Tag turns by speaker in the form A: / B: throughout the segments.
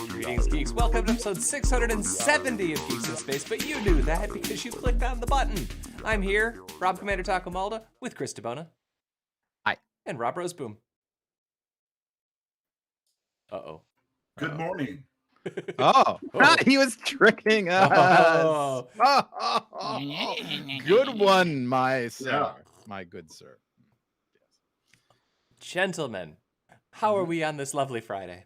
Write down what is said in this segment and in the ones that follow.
A: Greetings, geeks. Welcome to episode 670 of Geeks in Space, but you knew that because you clicked on the button. I'm here, Rob Commander Taco Malda, with Chris DeBona.
B: Hi.
A: And Rob Roseboom. Uh-oh.
C: Good morning.
B: Oh, he was tricking us. Good one, my sir.
C: Yeah.
B: My good sir.
A: Gentlemen, how are we on this lovely Friday?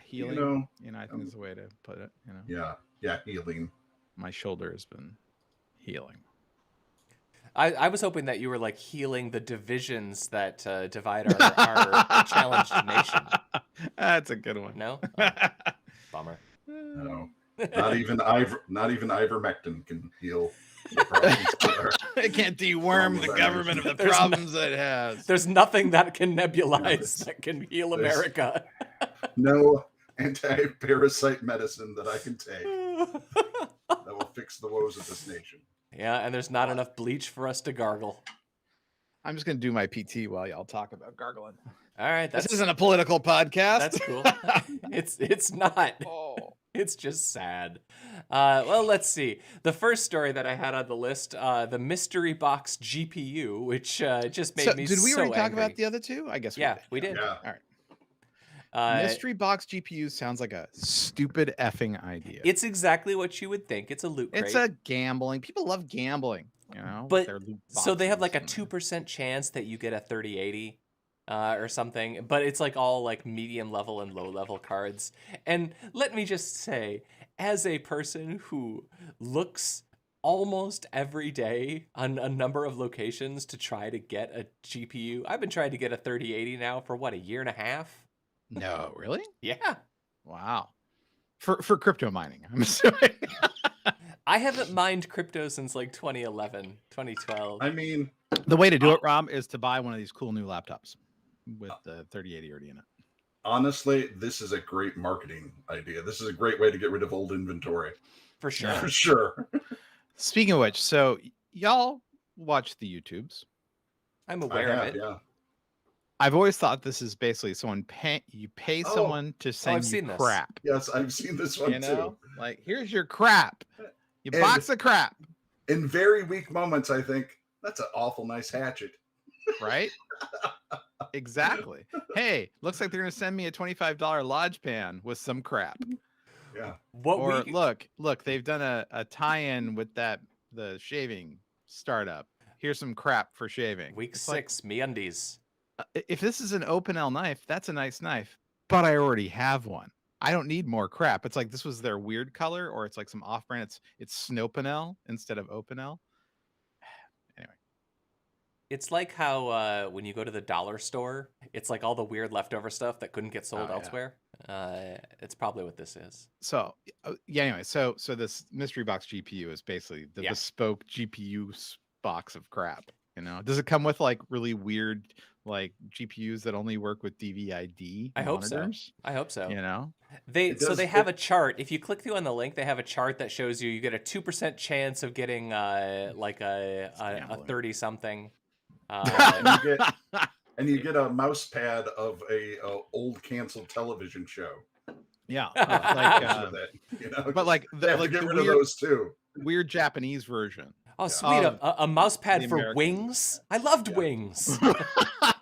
B: Healing. I think is the way to put it.
C: Yeah, healing.
B: My shoulder has been healing.
A: I was hoping that you were like healing the divisions that divide our challenged nation.
B: That's a good one.
A: No? Oh, bummer.
C: No, not even ivermectin can heal the problems.
B: It can't deworm the government of the problems that it has.
A: There's nothing that can nebulize that can heal America.
C: No anti-parasite medicine that I can take that will fix the woes of this nation.
A: Yeah, and there's not enough bleach for us to gargle.
B: I'm just going to do my PT while y'all talk about gargling.
A: All right.
B: This isn't a political podcast.
A: That's cool. It's not.
B: Oh.
A: It's just sad. Well, let's see. The first story that I had on the list, the mystery box GPU, which just made me so
B: did we already talk
A: angry.
B: about the other two? I guess
A: we did.
C: Yeah.
B: All right. Mystery box GPU sounds like a stupid effing idea.
A: It's exactly what you would think. It's a loot crate.
B: It's a gambling. People love gambling,
A: But
B: their loot
A: so they have like a
B: boxes
A: 2% chance that you get a 3080 or something, but it's like all like medium level and low level cards. And let me just say, as a person who looks almost every day on a number of locations to try to get a GPU, I've been trying to get a 3080 now for what, a year and a half?
B: No, really?
A: Yeah.
B: Wow. For crypto mining, I'm assuming.
A: I haven't mined crypto since like 2011, 2012.
C: I mean,
B: the way to do it, Rob, is to buy one of these cool new laptops with the 3080 already in it.
C: Honestly, this is a great marketing idea. This is a great way to get rid of old inventory.
A: For sure.
C: For sure.
B: Speaking of which, so y'all watch the YouTubes.
A: I'm aware of it.
C: Yeah.
B: I've always thought this is basically you pay someone to send you crap.
C: Yes, I've seen this one too.
B: Like, here's your crap. Box of crap.
C: In very weak moments, I think that's an awful nice hatchet.
B: Right? Exactly. Hey, looks like they're going to send me a $25 Lodge pan with some crap.
C: Yeah.
B: Look, they've done a tie-in with the shaving startup. Here's some crap for shaving.
A: Week 6, MeUndies.
B: If this is an Opinel knife, that's a nice knife, but I already have one. I don't need more crap. It's like this was their weird color, or it's like some off-brand. It's Snopinel instead of Opinel. Anyway.
A: It's like how when you go to the dollar store, it's like all the weird leftover stuff that couldn't get sold elsewhere. It's probably what this is.
B: So anyway, so this mystery box GPU is basically the bespoke GPU box of crap. Does it come with like really weird like GPUs that only work with DVI-D monitors?
A: I hope so.
B: They
A: have a chart. If you click through on the link, they have a chart that shows you get a 2% chance of getting like a 30 something.
C: And you get a mouse pad of a old canceled television show.
B: Yeah,
C: but like they have to get rid of those too.
B: Weird Japanese version.
A: Oh, sweet! A mouse pad for Wings. I loved Wings.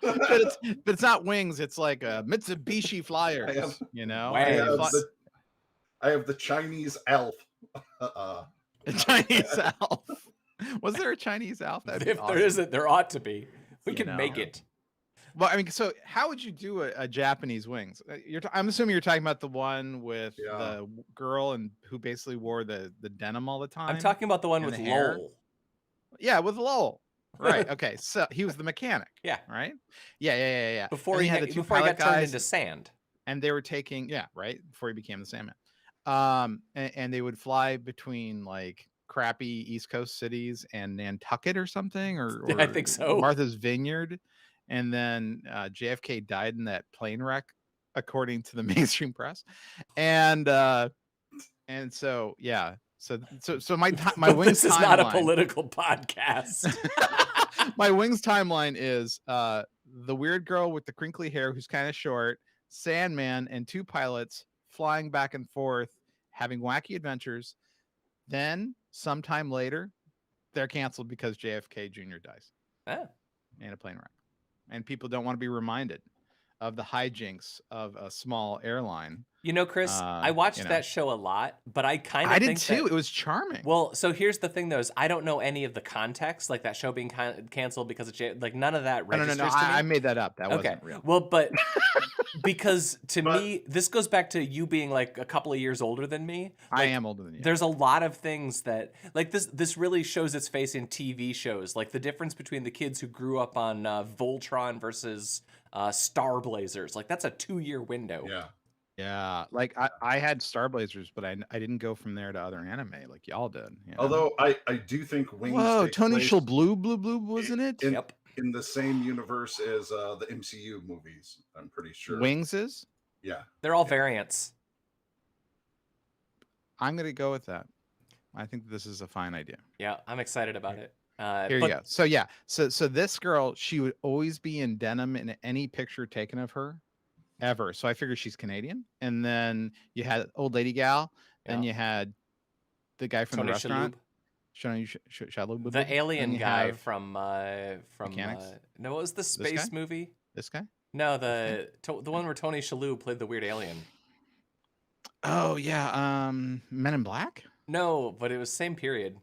B: but it's not Wings. It's like a Mitsubishi Flyers.
C: I have the Chinese Alf.
B: The Chinese Alf. Was there a Chinese Alf?
A: If awesome. There isn't, there ought to be. We can make it.
B: Well, I mean, so how would you do a Japanese Wings? I'm assuming you're talking about the one with the girl and who basically wore the denim all the time.
A: I'm talking about the one with Lowell.
B: Yeah, with Lowell. Right. Okay. So he was the mechanic.
A: Yeah.
B: Right. Yeah.
A: Before he got turned into sand.
B: And they were taking before he became the Sandman. And they would fly between like crappy East Coast cities and Nantucket or something, or
A: I think so.
B: Martha's Vineyard. And then JFK died in that plane wreck, according to the mainstream press. And so my wings.
A: This is not a political podcast.
B: My Wings timeline is the weird girl with the crinkly hair who's kind of short, Sandman, and 2 pilots flying back and forth, having wacky adventures. Then, sometime later, they're canceled because JFK Jr. dies in a plane wreck. And people don't want to be reminded of the hijinks of a small airline.
A: You know, Chris, I watched that show a lot, but I kind of
B: I
A: think
B: did too. It was charming.
A: Well, so here's the thing, though, is I don't know any of the context, like that show being canceled because of like none of that registers
B: No.
A: to me.
B: I made that up. That wasn't real.
A: Well, but because to me, this goes back to you being like a couple of years older than me. Like,
B: I am older than you.
A: There's a lot of things that like this really shows its face in TV shows, like the difference between the kids who grew up on Voltron versus Star Blazers. Like that's a 2-year window.
B: Yeah, like I had Star Blazers, but I didn't go from there to other anime like y'all did. You know?
C: Although I do think Wings.
B: Whoa, Tony Shalblue wasn't it?
A: Yep.
C: In the same universe as the MCU movies, I'm pretty sure.
B: Wings is?
C: Yeah.
A: They're all variants.
B: I'm gonna go with that. I think this is a fine idea.
A: Yeah, I'm excited about it.
B: Here you go. So yeah, so this girl, she would always be in denim in any picture taken of her, ever. So I figured she's Canadian. And then you had Old Lady Gal, and you had the guy from
A: Tony
B: the restaurant,
A: Shalhoub. The alien guy from
B: Mechanics?
A: no, what was the space movie?
B: This guy?
A: No, the one where Tony Shalhoub played the weird alien.
B: Oh yeah, Men in Black.
A: No, but it was same period.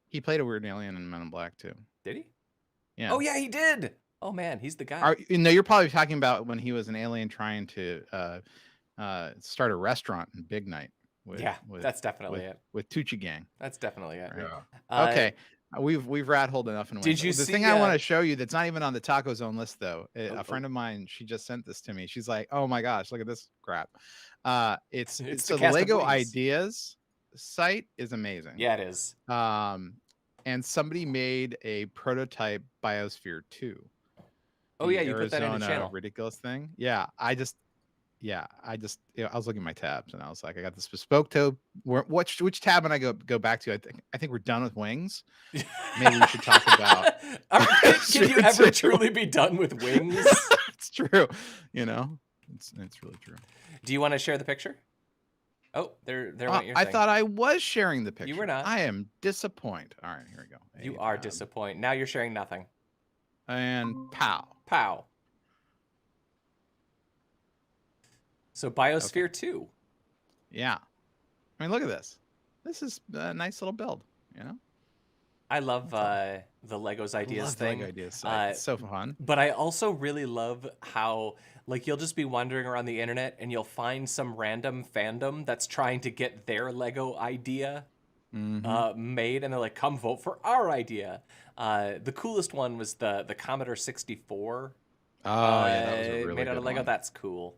B: He played a weird alien in Men in Black too.
A: Did he?
B: Yeah.
A: Oh yeah, he did. Oh man, he's the guy.
B: No, you're probably talking about when he was an alien trying to start a restaurant in Big Night.
A: That's definitely it.
B: With Tucci Gang.
A: That's definitely it.
C: Right?
B: Yeah. Okay. We've rat-holed enough.
A: Did you
B: the
A: see,
B: thing I want to show you that's not even on the Taco Zone list though? A friend of mine, she just sent this to me. She's like, "Oh my gosh, look at this crap!" It's so the Lego Ideas site is amazing.
A: Yeah, it is.
B: And somebody made a prototype Biosphere 2.
A: Oh yeah, you put that in the channel.
B: Ridiculous thing. Yeah, I was looking at my tabs and I was like, I got this bespoke tab. Which tab when I go back to? I think we're done with Wings. Maybe we should talk about.
A: Can you ever truly be done with Wings?
B: It's true. You know, it's really true.
A: Do you want to share the picture? Oh, there went your
B: I
A: thing.
B: thought I was sharing the picture.
A: You were not.
B: I am disappointed. All right, here we go.
A: You are disappointed. Now you're sharing nothing.
B: And pow.
A: So Biosphere 2.
B: Yeah. I mean, look at this. This is a nice little build, you know?
A: I love the Legos Ideas thing.
B: Lego Ideas site. It's so fun.
A: But I also really love how, like, you'll just be wandering around the internet and you'll find some random fandom that's trying to get their Lego idea made, and they're like, come vote for our idea. The coolest one was the Commodore 64.
B: Oh, yeah, that was a really
A: made out of Lego.
B: one.
A: That's cool.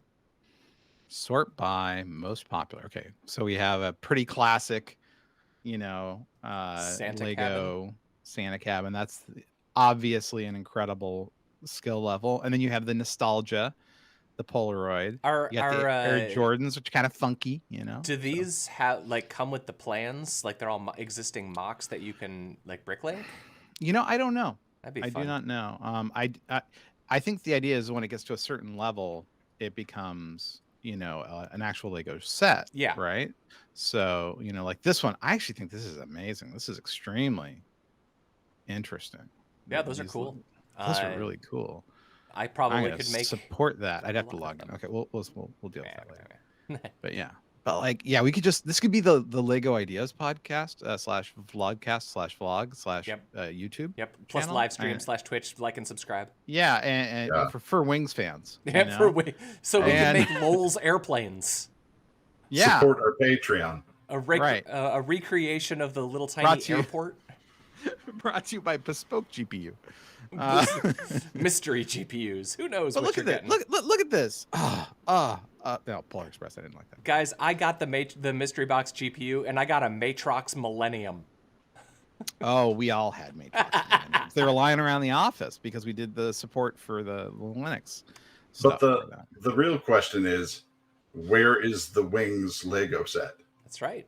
B: Sort by most popular. Okay, so we have a pretty classic, Lego Santa cabin. That's obviously an incredible skill level. And then you have the nostalgia, the Polaroid.
A: You
B: got the Air Jordans, which are kind of funky, you know.
A: Do these have come with the plans? Like they're all existing mocks that you can bricklink?
B: I don't know.
A: That'd be fun.
B: I do not know. I think the idea is when it gets to a certain level, it becomes an actual Lego set.
A: Yeah.
B: Right. So, like this one, I actually think this is amazing. This is extremely interesting.
A: Yeah, those are cool.
B: Those are really cool.
A: I probably could
B: support that. I'd have to log in. Okay, we'll deal with that later. But yeah. But we could this could be the Lego Ideas podcast / vlogcast / vlog / YouTube.
A: Yep. Plus
B: channel.
A: live stream / Twitch, like and subscribe.
B: Yeah, and for Wings fans.
A: Yeah, so we can make Lowell's airplanes.
B: Yeah.
C: Support our Patreon.
A: A recreation of the little tiny airport.
B: Brought to you by Bespoke GPU.
A: Mystery GPUs. Who knows what you're getting?
B: Look at this. No, Polar Express. I didn't like that.
A: Guys, I got the Mystery Box GPU, and I got a Matrox Millennium.
B: Oh, we all had Matrox. They were lying around the office because we did the support for the Linux.
C: But the real question is, where is the Wings Lego set?
A: That's right.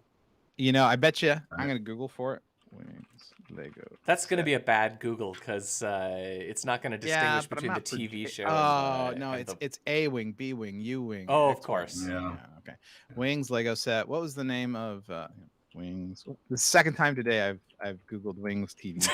B: I bet you. I'm going to Google for it. Wings Lego.
A: That's going to
B: set.
A: be a bad Google because it's not going to distinguish
B: but I'm
A: between the
B: not
A: TV show.
B: Oh
A: and
B: no,
A: and
B: it's A wing, B wing, U wing.
A: Oh, of
B: X wing.
A: course.
C: Yeah.
B: Okay. Wings Lego set. What was the name of Wings? The second time today I've Googled Wings TV show.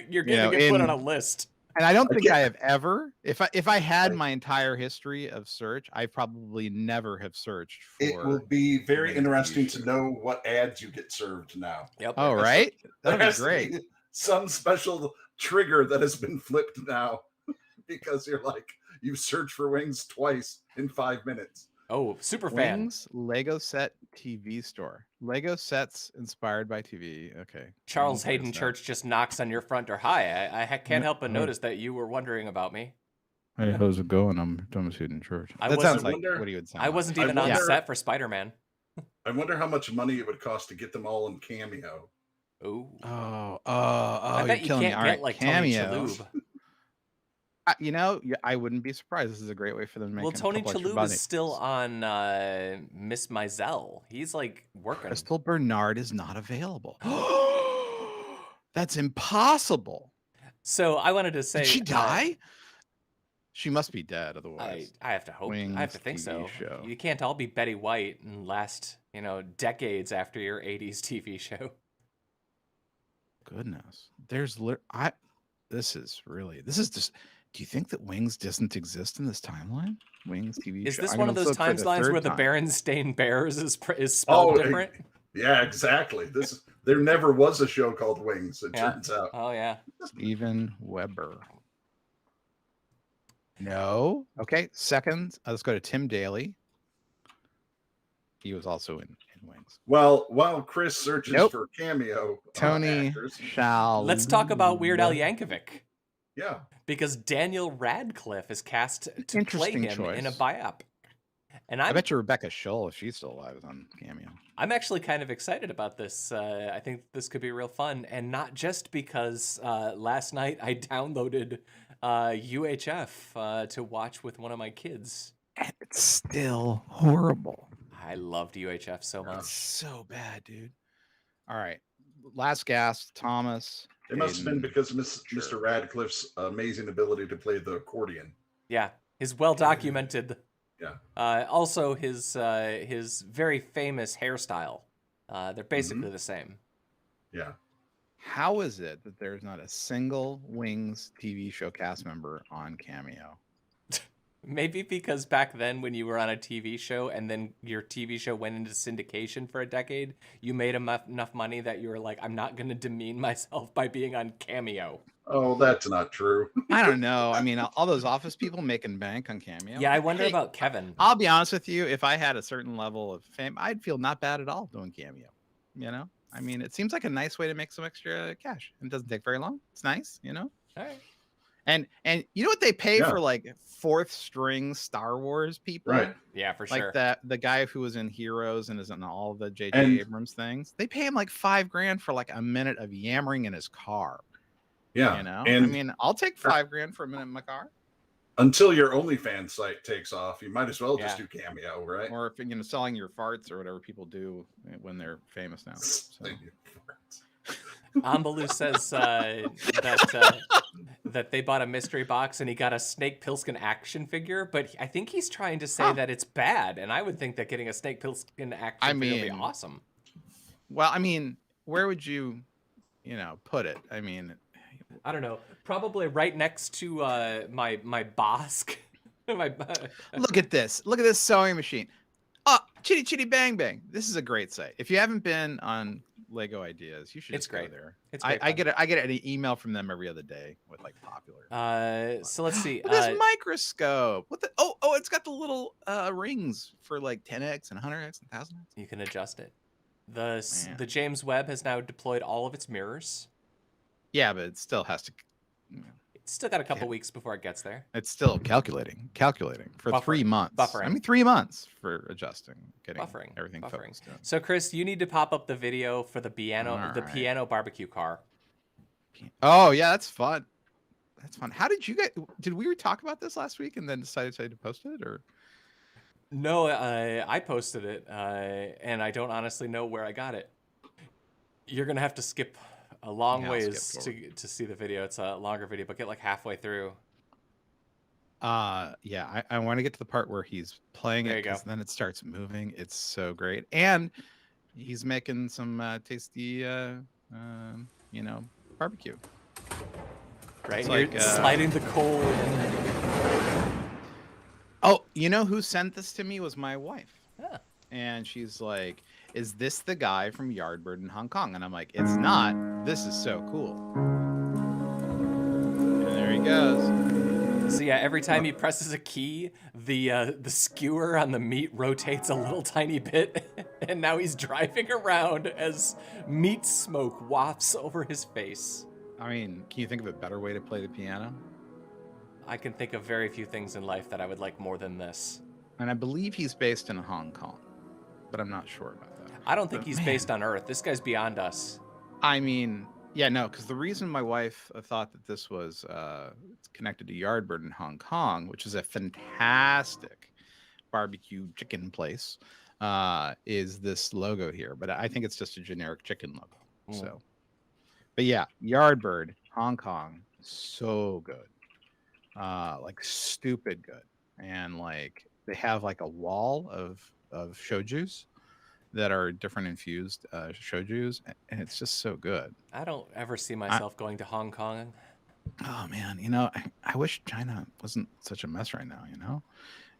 A: You're going to get put on a
B: in-
A: list.
B: And I don't think I have ever. If I had my entire history of search, I probably never have searched for.
C: It will be very
B: Wings
C: interesting
B: TV
C: to
B: show.
C: know what ads you get served now.
A: Yep.
B: Oh, right.
C: There
B: That'd be
C: has to
B: great.
C: be some special trigger that has been flipped now because you're like, you search for wings twice in 5 minutes.
A: Oh, super fan.
B: Wings Lego set TV store. Lego sets inspired by TV. Okay.
A: Charles
B: Wings
A: Hayden
B: Lego set.
A: Church just knocks on your front door. Hi, I can't help but
B: Oh.
A: notice that you were wondering about me.
B: Hey, how's it going? I'm Thomas Hayden Church.
A: I
B: That
A: wasn't-
B: sounds like
C: wonder-
B: what he would sound
A: I
B: like.
A: wasn't
C: I
A: even on the
C: wonder-
A: set for Spider-Man.
C: I wonder how much money it would cost to get them all in Cameo.
A: Ooh.
B: Oh,
A: I
B: you're
A: bet you
B: killing me.
A: can't
B: All
A: get
B: right,
A: like
B: Cameo.
A: Tony Shalhoub.
B: You know, I wouldn't be surprised. This is a great way for them to make
A: Well,
B: a
A: Tony
B: couple extra
A: Shalhoub
B: money.
A: is still on Miss Maisel. He's like working.
B: Crystal Bernard is not available. That's impossible.
A: So I wanted to say,
B: Did she die? She must be dead, otherwise.
A: I have to hope. I have
B: Wings
A: to think
B: TV
A: so.
B: show.
A: You can't all be Betty White and last, decades after your '80s TV show.
B: Goodness, there's This is just. Do you think that Wings doesn't exist in this timeline? Wings TV
A: Is
B: show.
A: this
B: I'm
A: one
B: gonna
A: of those
B: look for
A: timelines where the
B: third time.
A: Berenstain Bears is spelled different?
C: Yeah, exactly. There never was a show called Wings, it
A: Yeah.
C: turns out.
A: Oh yeah.
B: Steven Weber. No. Okay. Second, let's go to Tim Daly. He was also in Wings.
C: Well, while Chris searches
B: Nope.
C: for Cameo
B: Tony
C: actors,
B: Shall.
A: Let's talk about Weird Al Yankovic
C: yeah,
A: because Daniel Radcliffe is cast to play
B: Interesting
A: him in a
B: choice.
A: biopic. And
B: I bet you Rebecca Schull, if she's still alive, is on Cameo.
A: I'm actually kind of excited about this. I think this could be real fun, and not just because last night I downloaded UHF to watch with one of my kids.
B: And it's still horrible.
A: I loved UHF so
C: Yeah.
A: much.
B: It's so bad, dude. All right. Last gasp, Thomas.
C: it must have been
B: Hayden.
C: because of
B: Sure.
C: Mr. Radcliffe's amazing ability to play the accordion.
A: Yeah, his well documented.
C: Yeah.
A: Also, his very famous hairstyle. They're basically the same.
C: Yeah.
B: How is it that there's not a single Wings TV show cast member on Cameo?
A: Maybe because back then, when you were on a TV show and then your TV show went into syndication for a decade, you made enough money that you were like, I'm not going to demean myself by being on Cameo.
C: Oh, that's not true.
B: I don't know. I mean, all those office people making bank on Cameo.
A: Yeah, I wonder
B: Hey,
A: about Kevin.
B: I'll be honest with you. If I had a certain level of fame, I'd feel not bad at all doing Cameo. You know, I mean, it seems like a nice way to make some extra cash. It doesn't take very long. It's nice, you know.
A: All right.
B: And you know what they pay
C: Yeah.
B: for like fourth string Star Wars people?
C: Right.
A: Yeah, for
B: Like
A: sure.
B: the guy who was in Heroes and is in all the J.J.
C: And-
B: Abrams things. They pay him like $5,000 for like a minute of yammering in his car.
C: Yeah.
B: You know,
C: And
B: I mean, I'll take $5,000 for a minute in my car.
C: until your OnlyFans site takes off, you might as well just
A: Yeah.
C: do Cameo, right?
B: Or if selling your farts or whatever people do when they're famous now. So.
A: Ambaloo says that they bought a mystery box and he got a Snake Plissken action figure, but I think he's trying to say that it's bad, and I would think that getting a Snake Plissken action figure would be awesome.
B: Well, I mean, where would you put it? I mean,
A: I don't know. Probably right next to my Bosk.
B: look at this. Look at this sewing machine. Oh, Chitty Chitty Bang Bang. This is a great site. If you haven't been on Lego Ideas, you should
A: It's
B: just go
A: great.
B: there.
A: It's
B: I
A: great
B: get an email from them every other day with like popular.
A: So let's see.
B: Look at this microscope. What the? Oh, it's got the little rings for like 10x and 100x and 1000x.
A: You can adjust it. The
B: Man.
A: James Webb has now deployed all of its mirrors.
B: Yeah, but it still has to.
A: It's still got a couple weeks before it gets there.
B: It's still calculating for
A: Buffering.
B: 3 months.
A: Buffering.
B: I mean, 3 months for adjusting, getting
A: Buffering.
B: everything
A: Buffering.
B: focused. in.
A: So Chris, you need to pop up the video for the piano
B: Alright.
A: piano barbecue car.
B: Oh yeah, that's fun. That's fun. How did you get? Did we talk about this last week and then decided to post it, or?
A: No, I posted it, and I don't honestly know where I got it. You're gonna have to skip a long
B: Yeah, I'll skip
A: ways
B: forward.
A: to see the video. It's a longer video, but get like halfway through.
B: Yeah, I want to get to the part where he's playing
A: There
B: it
A: you go.
B: because then it starts moving. It's so great, and he's making some tasty, you know, barbecue.
A: Right,
B: It's
A: you're
B: like,
A: sliding the coal in.
B: Oh, you know who sent this to me was my wife.
A: Yeah.
B: And she's like, "Is this the guy from Yardbird in Hong Kong?" And I'm like, "It's not. This is so cool." And there he goes.
A: So yeah, every time he presses a key, the skewer on the meat rotates a little tiny bit, and now he's driving around as meat smoke wafts over his face.
B: I mean, can you think of a better way to play the piano?
A: I can think of very few things in life that I would like more than this.
B: And I believe he's based in Hong Kong, but I'm not sure about that.
A: I don't think
B: But
A: he's
B: man,
A: based on Earth. This guy's beyond us.
B: I mean, yeah, no, because the reason my wife thought that this was connected to Yardbird in Hong Kong, which is a fantastic barbecue chicken place, is this logo here. But I think it's just a generic chicken logo. So, but yeah, Yardbird, Hong Kong, so good. Like stupid good. And like they have like a wall of shoujus that are different infused shoujus, and it's just so good.
A: I don't ever see myself going to Hong Kong.
B: Oh man, you know, I wish China wasn't such a mess right now, you know,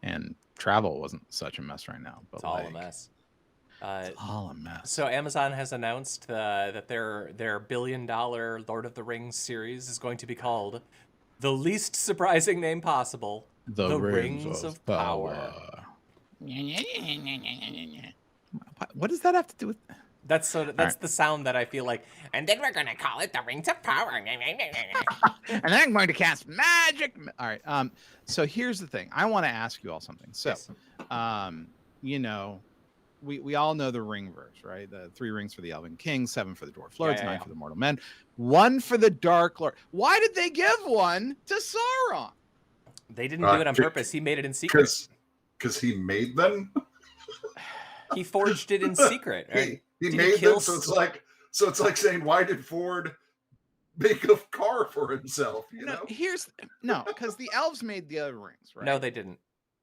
B: and travel wasn't such a mess right now. But
A: It's all
B: like,
A: a mess.
B: It's all a mess.
A: So Amazon has announced that their $1 billion Lord of the Rings series is going to be called the least surprising name possible: The Rings of Power.
B: What does that have to do with?
A: That's the sound that I feel like. And then we're gonna call it the Rings of Power.
B: And then I'm going to cast magic. All right. So here's the thing. I want to ask you all something. So,
A: Yes.
B: you know, we all know the ring verse, right? The 3 rings for the Elven King, 7 for the Dwarf Lords, 9 for the Mortal Men, 1 for the Dark Lord. Why did they give one to Sauron?
A: They didn't do it on purpose. He made it in secret.
C: Because he made them.
A: He forged it in secret. Right?
C: He made them, so it's like saying, why did Ford make a car for himself? You know?
B: Because the elves made the other rings, right?
A: No, they didn't.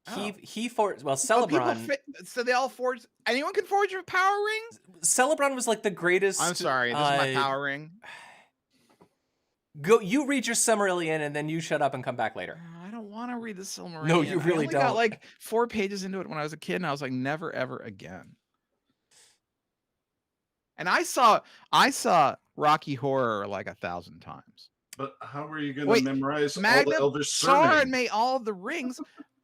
B: Oh.
A: He forged. Well, Celebron.
B: So they all forged. Anyone can forge a power ring.
A: Celebron was like the greatest.
B: I'm sorry, this is my power ring.
A: Go. You read your Silmarillion, and then you shut up and come back later.
B: I don't want to read the Silmarillion.
A: No, you really don't.
B: I got like 4 pages into it when I was a kid, and I was like, never ever again. And I saw Rocky Horror like 1,000 times.
C: But how are you going to memorize all the Elvish
B: surnames?
C: surnames?
B: Sauron made all the rings.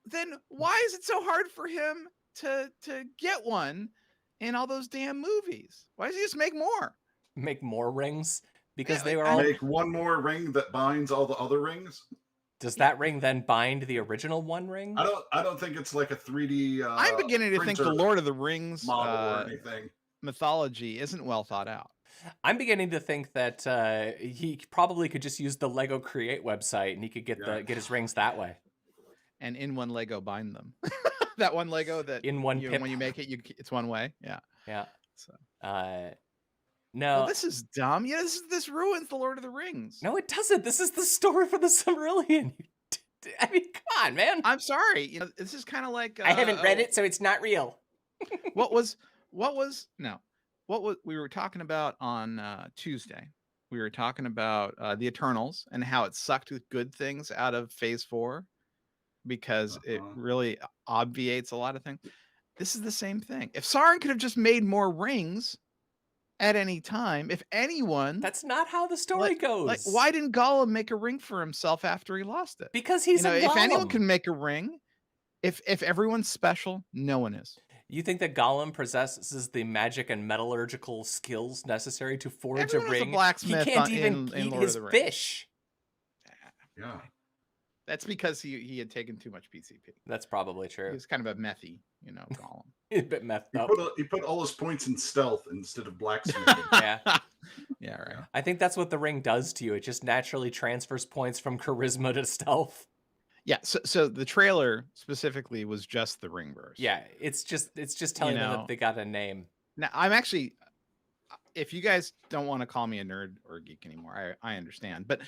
B: Then why is it so hard for him to get one in all those damn movies? Why does he just make more?
A: Make more rings? Because they were all...
C: Make one more ring that binds all the other rings?
A: Does that ring then bind the original one ring?
C: I don't think it's like a 3D
B: I'm beginning to think the Lord of the Rings
C: model or anything.
B: Mythology isn't well thought out.
A: I'm beginning to think that he probably could just use the Lego Create website and he could get his rings that way.
B: And in one Lego bind them. That one Lego that
A: in one
B: when you make it, it's one way. Yeah.
A: Yeah.
B: So
A: no.
B: Well, this is dumb. Yeah, this ruins the Lord of the Rings.
A: No, it doesn't. This is the story for the Silmarillion. I mean, come on, man.
B: I'm sorry. You know, this is kind of like
A: I haven't read it, so it's not real.
B: What we were talking about on Tuesday? We were talking about the Eternals and how it sucked good things out of Phase 4 because it really obviates a lot of things. This is the same thing. If Sauron could have just made more rings at any time, if anyone...
A: That's not how the story goes.
B: Like, why didn't Gollum make a ring for himself after he lost it?
A: Because he's a Gollum.
B: If anyone can make a ring, if everyone's special, no one is.
A: You think that Gollum possesses the magic and metallurgical skills necessary to forge a ring?
B: He
A: can't even eat his fish.
C: Yeah.
B: That's because he had taken too much PCP.
A: That's probably true.
B: He was kind of a methy, Gollum.
A: A bit methed up.
C: He put all his points in stealth instead of blacksmithing.
A: Yeah.
B: Yeah, right.
A: I think that's what the ring does to you. It just naturally transfers points from charisma to stealth.
B: Yeah, so the trailer specifically was just the ring verse.
A: Yeah, it's just telling them that they got a name.
B: Now, if you guys don't want to call me a nerd or a geek anymore, I understand. But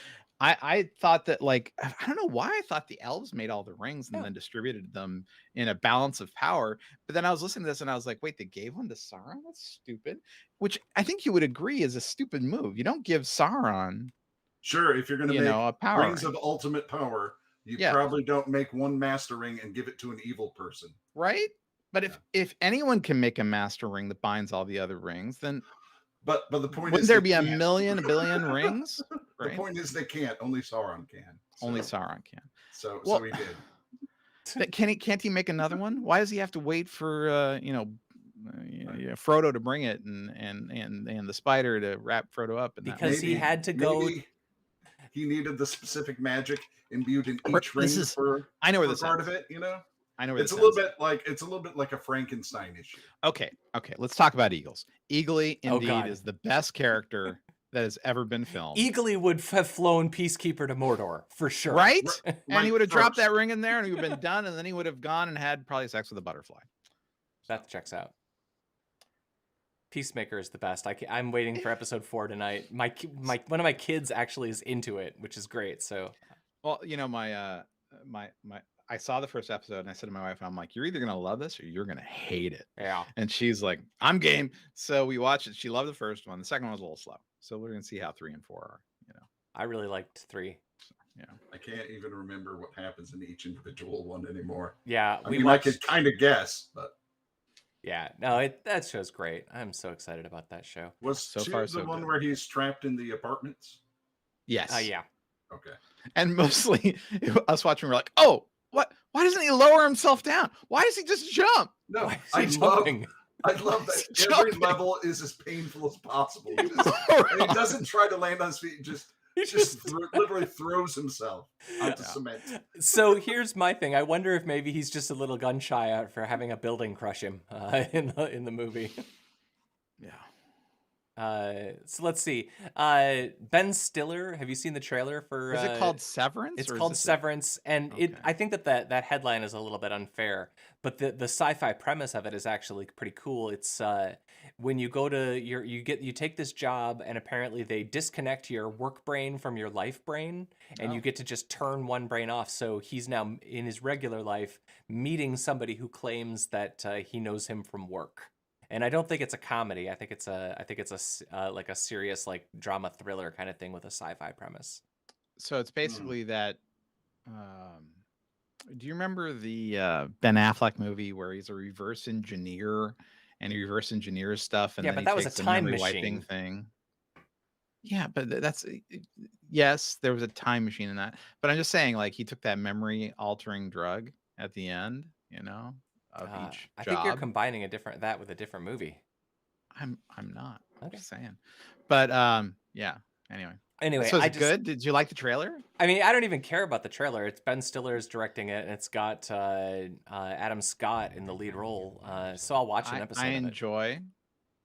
B: I thought that, like, I don't know why I thought the elves made all the rings and then distributed them in a balance of power. But then I was listening to this and I was like, wait, they gave one to Sauron? That's stupid. Which I think you would agree is a stupid move. You don't give Sauron,
C: Sure, if you're going to make
B: a power
C: rings
B: ring.
C: of ultimate power, you
B: Yeah.
C: probably don't make one master ring and give it to an evil person.
B: Right? But if anyone can make a master ring that binds all the other rings, then
C: But the point
B: wouldn't
C: is,
B: there be a billion rings?
C: The point is they can't. Only Sauron can. So,
B: Only Sauron can.
C: So
B: Well,
C: he did.
B: But can't he make another one? Why does he have to wait for Frodo to bring it and the spider to wrap Frodo up? And
A: because he had to go.
C: He needed the specific magic imbued in each ring
B: I know where this
C: part of it.
B: I know where
C: it's a little bit like a Frankenstein issue.
B: Okay, let's talk about Eagles. Eagly indeed is the best character that has ever been filmed.
A: Eagly would have flown Peacekeeper to Mordor for sure,
B: right? And he would have dropped that ring in there, and he would have been done, and then he would have gone and had probably sex with a butterfly.
A: That checks out. Peacemaker is the best. I'm waiting for episode 4 tonight. My one of my kids actually is into it, which is great. So,
B: well, I saw the first episode and I said to my wife, I'm like, you're either going to love this or you're going to hate it.
A: Yeah.
B: And she's like, I'm game. So we watched it. She loved the first one. The second one was a little slow. So we're going to see how 3 and 4 are,
A: I really liked 3.
B: Yeah.
C: I can't even remember what happens in each individual one anymore.
A: Yeah.
C: I could kind of guess, but.
A: Yeah. No, that show's great. I'm so excited about that show.
C: Was so far the one where he's trapped in the apartments?
B: Yes.
A: Yeah.
C: Okay.
B: And mostly us watching, we're like, oh, what? Why doesn't he lower himself down? Why does he just jump?
C: No, I love that every level is as painful as possible. And he doesn't try to land on his feet. Literally throws himself onto cement.
A: So here's my thing. I wonder if maybe he's just a little gun shy out for having a building crush him in the movie.
B: Yeah.
A: So let's see. Ben Stiller, have you seen the trailer for?
B: Is it called Severance?
A: It's called Severance, and I think that headline is a little bit unfair, but the sci-fi premise of it is actually pretty cool. It's when you go to you take this job, and apparently they disconnect your work brain from your life brain, and you get to just turn one brain off. So he's now in his regular life meeting somebody who claims that he knows him from work. And I don't think it's a comedy. I think it's like a serious like drama thriller kind of thing with a sci-fi premise.
B: So it's basically that. Do you remember the Ben Affleck movie where he's a reverse engineer and he reverse engineers stuff? And
A: yeah,
B: then
A: but that
B: he
A: was
B: takes
A: a time
B: memory
A: machine
B: wiping thing. Yeah, but that's yes, there was a time machine in that. But I'm just saying, like, he took that memory altering drug at the end, of each job.
A: I think you're combining that with a different movie.
B: I'm not. Okay. I'm just saying. But yeah. Anyway, so it's good. Did you like the trailer?
A: I mean, I don't even care about the trailer. It's Ben Stiller's directing it, and it's got Adam Scott in the lead role. So I'll watch an episode.
B: I enjoy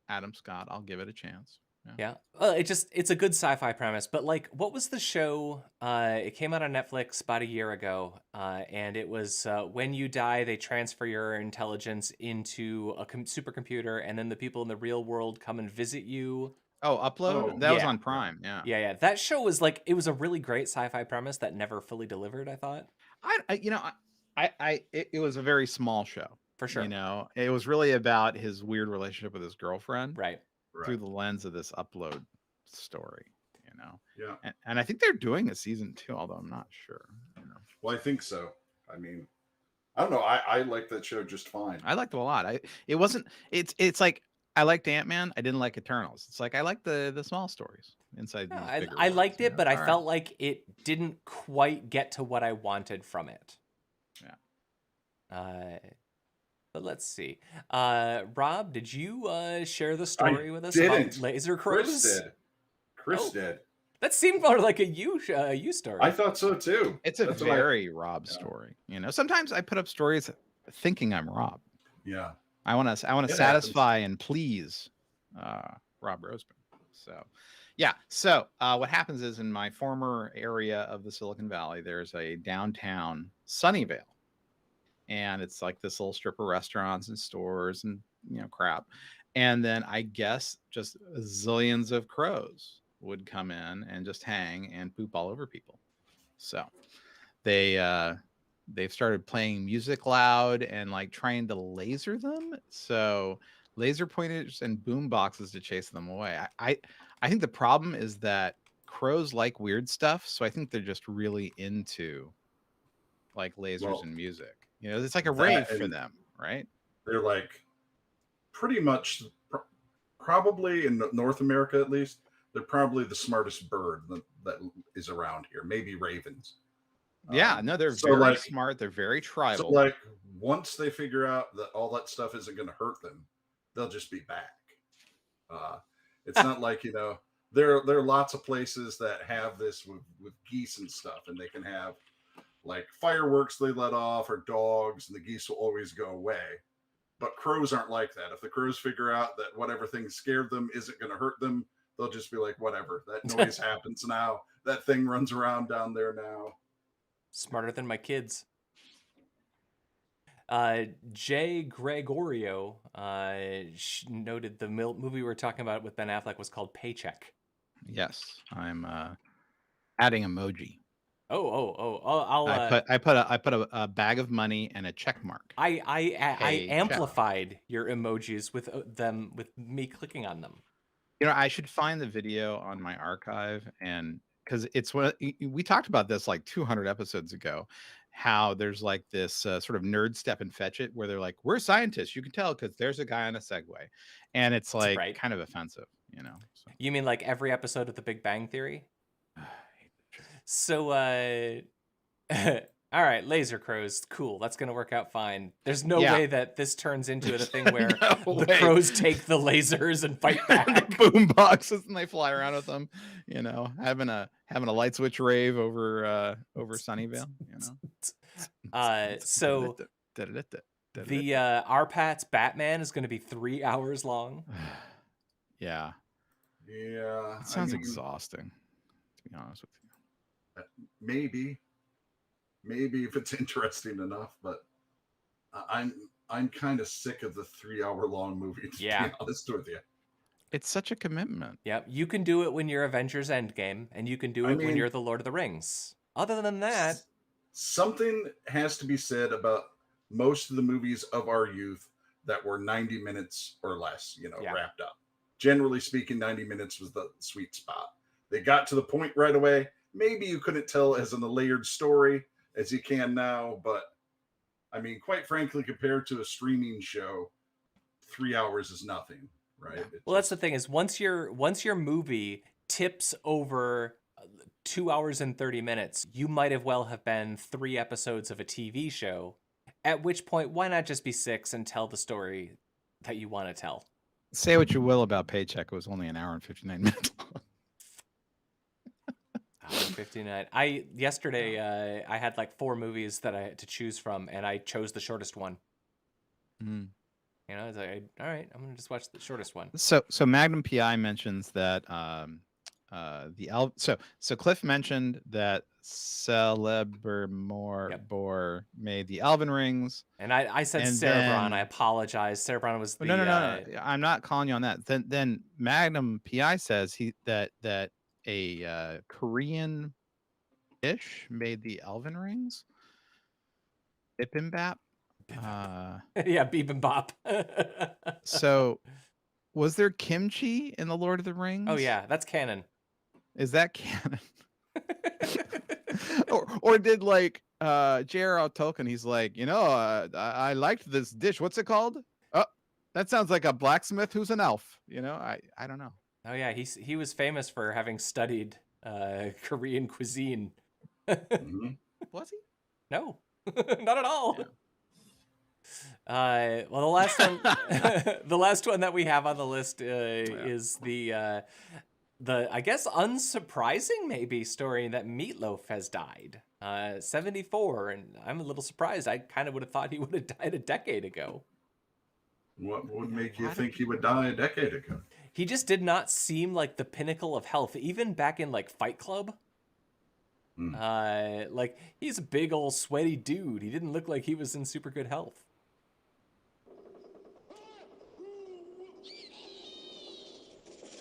B: Adam Scott. I'll give it a chance.
A: Yeah. It's a good sci-fi premise, but like, what was the show? It came out on Netflix about a year ago, and it was when you die, they transfer your intelligence into a supercomputer, and then the people in the real world come and visit you.
B: Oh, Upload? That was on Prime. Yeah.
A: Yeah. That show was like, it was a really great sci-fi premise that never fully delivered, I thought.
B: It was a very small show.
A: For sure.
B: It was really about his weird relationship with his girlfriend.
A: Right.
B: Through the lens of this Upload story,
C: Yeah.
B: And I think they're doing a season 2, although I'm not sure.
C: Well, I think so. I mean, I don't know. I like that show just fine.
B: I liked it a lot. It's like I liked Ant-Man. I didn't like Eternals. It's like I like the small stories inside these bigger
A: I liked it, but I
B: right.
A: felt like it didn't quite get to what I wanted from it.
B: Yeah.
A: But let's see. Rob, did you share the story with us
C: about
A: Laser Crows?
C: Chris did.
A: That seemed more like a you story.
C: I thought so too.
B: It's a very Rob story. Sometimes I put up stories thinking I'm Rob.
C: Yeah.
B: I want to satisfy and please Rob Roseman. So, yeah. So what happens is in my former area of the Silicon Valley, there's a downtown Sunnyvale. And it's like this little strip of restaurants and stores and crap. And then I guess just zillions of crows would come in and just hang and poop all over people. So they've started playing music loud and like trying to laser them. So laser pointers and boom boxes to chase them away. I think the problem is that crows like weird stuff, so I think they're just really into like lasers and music. You know, it's like a rave for them, right?
C: They're like pretty much, probably in North America at least, they're probably the smartest bird that is around here. Maybe ravens.
B: Yeah, no, they're very smart. They're very tribal.
C: So like once they figure out that all that stuff isn't going to hurt them, they'll just be back. It's not like, you know, there are lots of places that have this with geese and stuff, and they can have like fireworks they let off or dogs, and the geese will always go away. But crows aren't like that. If the crows figure out that whatever thing scared them isn't going to hurt them, they'll just be like, whatever, that noise happens now. That thing runs around down there now.
A: Smarter than my kids. Jay Gregorio noted the movie we were talking about with Ben Affleck was called Paycheck.
B: Yes, I'm adding emoji.
A: I
B: put a bag of money and a check mark.
A: I amplified your emojis with them with me clicking on them.
B: You know, I should find the video on my archive, and because it's what we talked about this like 200 episodes ago, how there's like this sort of nerd step and fetch it where they're like, we're scientists, you can tell because there's a guy on a Segway, and it's like kind of offensive, you know. So.
A: You mean like every episode of The Big Bang Theory? So all right, laser crows, cool. That's gonna work out fine. There's no way that this turns into a thing where the crows take the lasers and fight back.
B: Boom boxes and they fly around with them, you know, having a light switch rave over Sunnyvale, you know.
A: So the Arpat's Batman is gonna be 3 hours long.
B: Yeah. It sounds exhausting, to be honest with you.
C: Maybe if it's interesting enough, but I'm kind of sick of the 3 hour long movie, to be honest with you.
B: It's such a commitment.
A: Yep. You can do it when you're Avengers Endgame, and you can do it when you're the Lord of the Rings. Other than that,
C: something has to be said about most of the movies of our youth that were 90 minutes or less, you know, wrapped up. Generally speaking, 90 minutes was the sweet spot. They got to the point right away. Maybe you couldn't tell as in a layered story as you can now, but I mean, quite frankly, compared to a streaming show, 3 hours is nothing, right?
A: Well, that's the thing is once your movie tips over 2 hours and 30 minutes, you might have been 3 episodes of a TV show. At which point, why not just be 6 and tell the story that you want to tell?
B: Say what you will about Paycheck. It was only an hour and 59 minutes long.
A: 59. Yesterday I had like 4 movies that I had to choose from, and I chose the shortest one.
B: Mm.
A: You know, I was like, all right, I'm gonna just watch the shortest one.
B: So Magnum PI mentions that so Cliff mentioned that Celeborn made the Elven rings,
A: and I said Cerebron. I apologize. Cerebron was the
B: no. I'm not calling you on that. Then Magnum PI says that a Korean dish made the Elven rings. Bibimbap.
A: Yeah, bibimbap.
B: So, was there kimchi in the Lord of the Rings?
A: Oh yeah, that's canon.
B: Is that canon? or did like J.R.R. Tolkien? He's like, you know, I liked this dish. What's it called? Oh, that sounds like a blacksmith who's an elf. You know, I don't know.
A: Oh yeah, he was famous for having studied Korean cuisine.
C: Mm-hmm.
B: Was he?
A: No, not at all.
B: Yeah.
A: Well, the last one, the last one that we have on the list is the I guess unsurprising maybe story that Meat Loaf has died. 74, and I'm a little surprised. I kind of would have thought he would have died a decade ago.
C: What would make you think he would die a decade ago?
A: He just did not seem like the pinnacle of health, even back in like Fight Club. Like he's a big old sweaty dude. He didn't look like he was in super good health.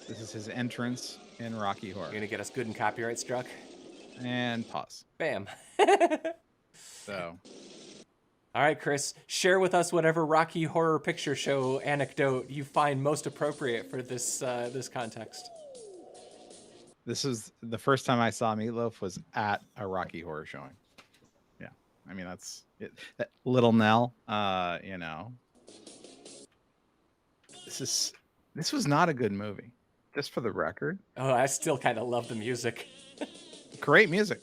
B: This is his entrance in Rocky Horror.
A: You're gonna get us good and copyright struck.
B: And pause.
A: Bam.
B: So,
A: all right, Chris, share with us whatever Rocky Horror Picture Show anecdote you find most appropriate for this this context.
B: this is the first time I saw Meat Loaf was at a Rocky Horror showing. Yeah, I mean that's it. That Little Nell, you know, this was not a good movie. Just for the record.
A: Oh, I still kind of love the music.
B: Great music.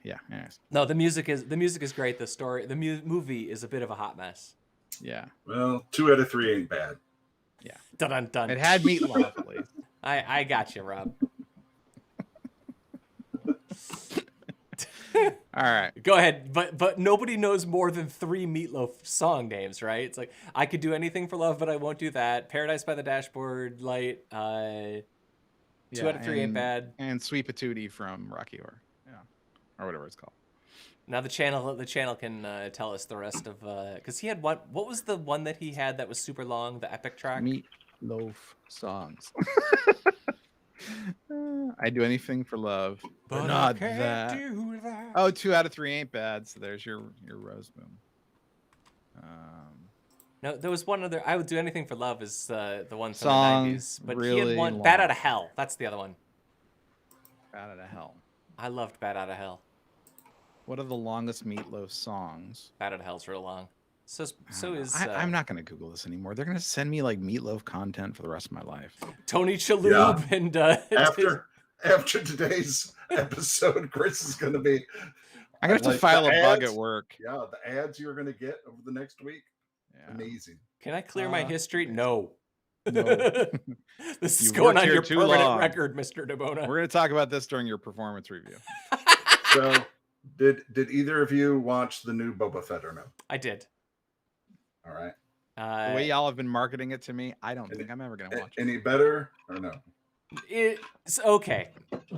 B: Yeah. Anyways.
A: No, the music is great. The story, the movie is a bit of a hot mess.
B: Yeah.
C: Well, 2 out of 3 ain't bad.
A: Yeah. Dun dun dun.
B: It had Meat Loaf at least.
A: I got you, Rob.
B: All right.
A: Go ahead, but nobody knows more than 3 Meat Loaf song names, right? It's like I could do anything for love, but I won't do that. Paradise by the Dashboard Light. 2 out of 3 ain't bad.
B: And Sweet Patootie from Rocky Horror. Yeah, or whatever it's called.
A: Now the channel can tell us the rest of because he had what was the one that he had that was super long, the epic track?
B: Meat Loaf songs. I do anything for love, but not that.
A: Do that.
B: Oh, 2 out of 3 ain't bad. So there's your Rose Boom.
A: No, there was one other. I would do anything for love is the one from
B: Song
A: the 90s, but
B: really
A: he had one
B: long.
A: Bad Out of Hell. That's the other one.
B: Bad Out of Hell.
A: I loved Bad Out of Hell.
B: What are the longest Meat Loaf songs?
A: Bad Out of Hell's real long. So is
B: I'm not going to Google this anymore. They're going to send me like Meat Loaf content for the rest of my life.
A: Tony Shalhoub and
C: after today's episode, Chris is going to be.
B: I'm going to have to file a bug at work.
C: Yeah, the ads you're going to get over the next week.
B: Yeah.
C: Amazing.
A: Can I clear my history? No.
B: No.
A: This is
B: You've
A: going
B: worked
A: on
B: here
A: your
B: too
A: permanent
B: long.
A: record, Mr. DeBona.
B: We're going to talk about this during your performance review.
C: So, did either of you watch the new Boba Fett or no?
A: I did.
C: All right.
B: The way y'all have been marketing it to me, I don't think I'm ever going to watch it.
C: Any better or no?
A: It's okay.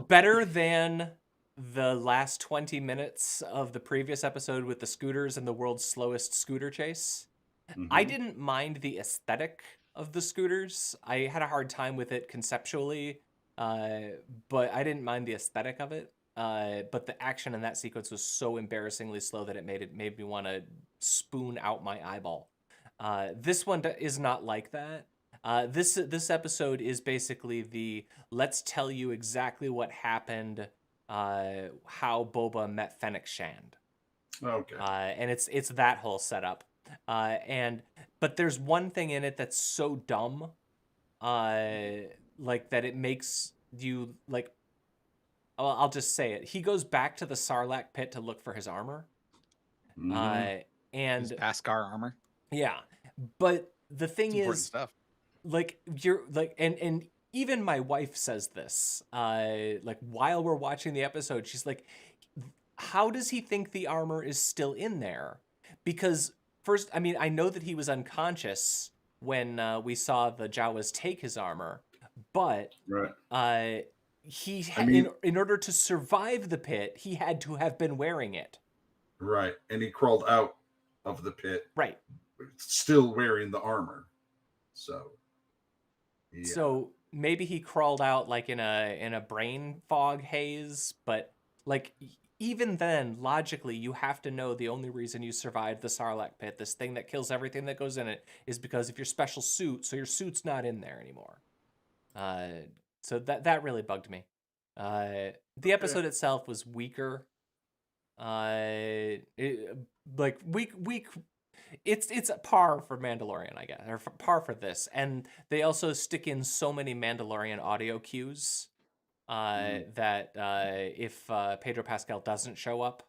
A: Better than the last 20 minutes of the previous episode with the scooters and the world's slowest scooter chase.
C: Mm-hmm.
A: I didn't mind the aesthetic of the scooters. I had a hard time with it conceptually, but I didn't mind the aesthetic of it. But the action in that sequence was so embarrassingly slow that it made me want to spoon out my eyeball. This one is not like that. This episode is basically the let's tell you exactly what happened, how Boba met Fennec Shand.
C: Okay.
A: And it's that whole setup. But there's one thing in it that's so dumb, like that it makes you like. Well, I'll just say it. He goes back to the Sarlacc pit to look for his armor, and
B: His Beskar armor.
A: yeah. But the thing
B: It's important
A: is,
B: stuff.
A: like you're like, and even my wife says this, like while we're watching the episode, she's like, how does he think the armor is still in there? Because first, I mean, I know that he was unconscious when we saw the Jawas take his armor, but
C: Right.
A: In order to survive the pit, he had to have been wearing it.
C: Right. And he crawled out of the pit.
A: Right.
C: Still wearing the armor. So. Yeah.
A: So maybe he crawled out like in a brain fog haze, but like even then, logically, you have to know the only reason you survived the Sarlacc pit, this thing that kills everything that goes in it, is because of your special suit. So your suit's not in there anymore. So that really bugged me. The episode itself was weaker. Weak. It's a par for Mandalorian, I guess, or par for this. And they also stick in so many Mandalorian audio cues that if Pedro Pascal doesn't show up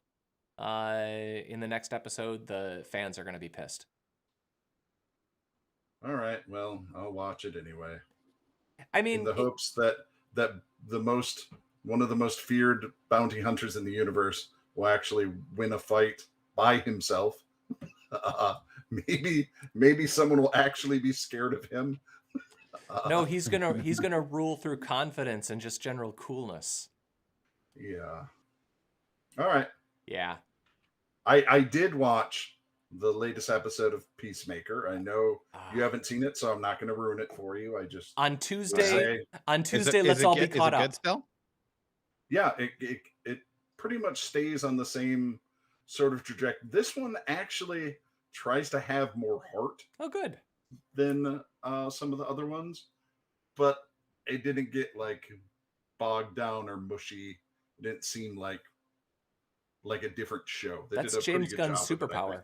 A: in the next episode, the fans are going to be pissed.
C: All right. Well, I'll watch it anyway.
A: I mean,
C: in the hopes that one of the most feared bounty hunters in the universe will actually win a fight by himself. Maybe someone will actually be scared of him.
A: No, he's gonna rule through confidence and just general coolness.
C: Yeah. All right.
A: Yeah.
C: I did watch the latest episode of Peacemaker. I know you haven't seen it, so I'm not going to ruin it for you. I just
A: on Tuesday. Let's all be caught up.
B: Good still?
C: Yeah, it pretty much stays on the same sort of trajectory. This one actually tries to have more heart.
A: Oh, good.
C: Than some of the other ones, but it didn't get like bogged down or mushy. It didn't seem like a different show.
A: That's James Gunn's superpower.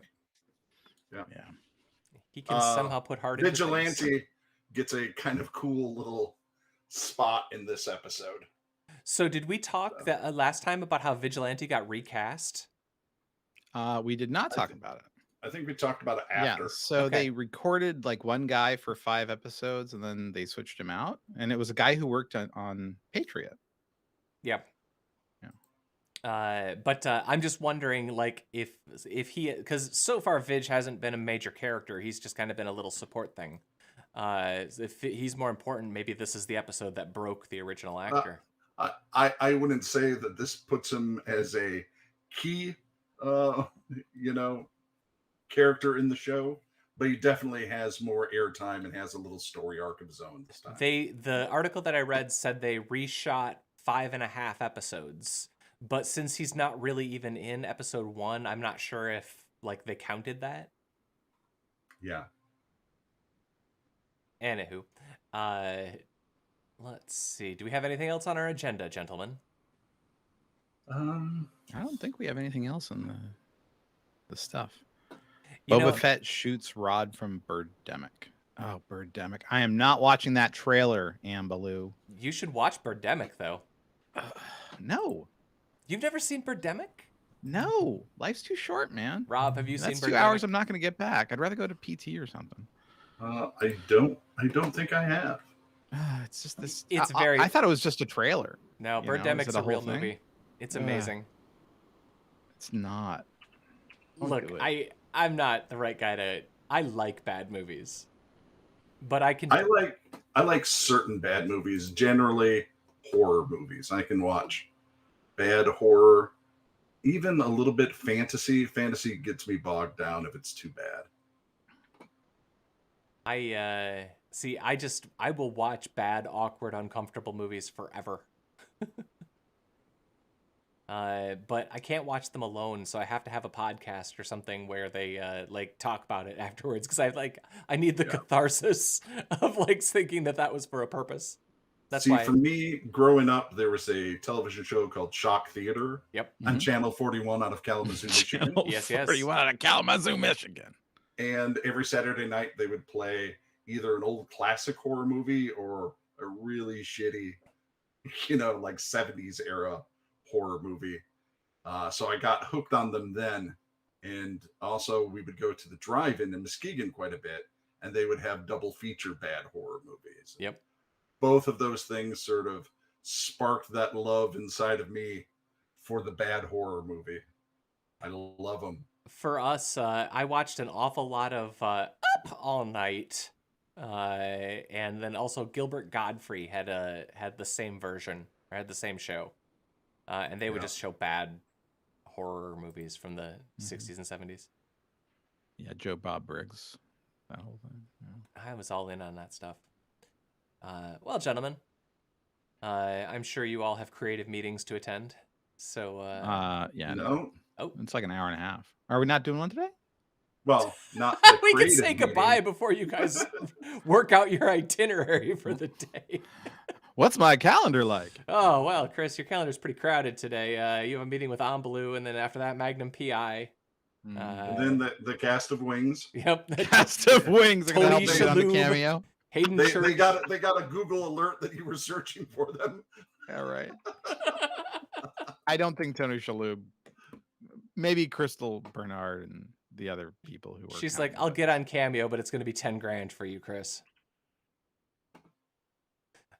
C: Yeah.
A: He can somehow put heart into things.
C: Vigilante gets a kind of cool little spot in this episode.
A: So did we talk that last time about how Vigilante got recast?
B: We did not talk about it.
C: I think we talked about it after.
B: Yeah, so they recorded like one guy for 5 episodes and then they switched him out. And it was a guy who worked on Patriot.
A: Yeah. But I'm just wondering, like, if he, because so far Vig hasn't been a major character. He's just kind of been a little support thing. If he's more important, maybe this is the episode that broke the original actor.
C: I wouldn't say that this puts him as a key, character in the show, but he definitely has more airtime and has a little story arc of his own this time.
A: The article that I read said they reshot 5.5 episodes, but since he's not really even in episode 1, I'm not sure if like they counted that.
C: Yeah.
A: Anywho, let's see. Do we have anything else on our agenda, gentlemen?
B: I don't think we have anything else on the stuff. Boba Fett shoots Rod from Birdemic. Oh, Birdemic. I am not watching that trailer, Ambaloo.
A: You should watch Birdemic, though.
B: No.
A: You've never seen Birdemic?
B: No. Life's too short, man.
A: Rob, have you seen Birdemic?
B: That's 2 hours I'm not going to get back. I'd rather go to PT or something.
C: I don't think I have.
B: It's just this. I thought it was just a trailer.
A: No, Birdemic's a real movie. It's amazing.
B: It's not.
A: Look, I'm not the right guy to. I like bad movies, but I
C: like certain bad movies. Generally, horror movies. I can watch bad horror, even a little bit fantasy. Fantasy gets me bogged down if it's too bad.
A: I will watch bad, awkward, uncomfortable movies forever. But I can't watch them alone, so I have to have a podcast or something where they like talk about it afterwards, because I need the catharsis of like thinking that was for a purpose. That's why.
C: For me, growing up, there was a television show called Shock Theater.
A: Yep.
C: On Channel 41 out of Kalamazoo, Michigan.
A: Yes.
B: 41 out of Kalamazoo, Michigan.
C: And every Saturday night, they would play either an old classic horror movie or a really shitty, like 70s era horror movie. So I got hooked on them then. And also we would go to the drive-in in Muskegon quite a bit, and they would have double feature bad horror movies.
A: Yep.
C: Both of those things sort of sparked that love inside of me for the bad horror movie. I love them.
A: For us, I watched an awful lot of Up All Night, and then also Gilbert Godfrey had the same version, or had the same show, and they would just show bad horror movies from the 60s and 70s.
B: Yeah, Joe Bob Briggs, that whole thing. Yeah.
A: I was all in on that stuff. Well, gentlemen, I'm sure you all have creative meetings to attend. So,
C: no.
B: Oh, it's like an hour and a half. Are we not doing one today?
C: Well, not.
A: We can say goodbye before you guys work out your itinerary for the day.
B: What's my calendar like?
A: Oh, well, Chris, your calendar's pretty crowded today. You have a meeting with Ambaloo, and then after that, Magnum PI.
C: And then the cast of Wings.
A: Yep.
B: The cast of Wings. Are going to help me on the cameo.
A: Hayden
C: they got a Google alert that you were searching for them.
B: All right. I don't think Tony Shalhoub. Maybe Crystal Bernard and the other people who work.
A: She's like, I'll get on Cameo, but it's going to be $10,000 for you, Chris.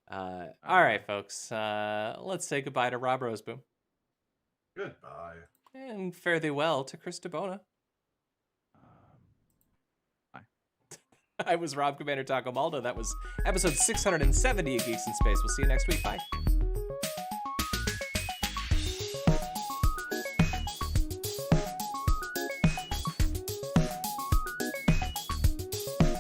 A: All right, folks. Let's say goodbye to Rob Roseboom.
C: Goodbye.
A: And fare thee well to Chris DeBona.
B: Bye.
A: I was Rob Commander Taco Maldo. That was episode 670 of Geeks in Space. We'll see you next week. Bye.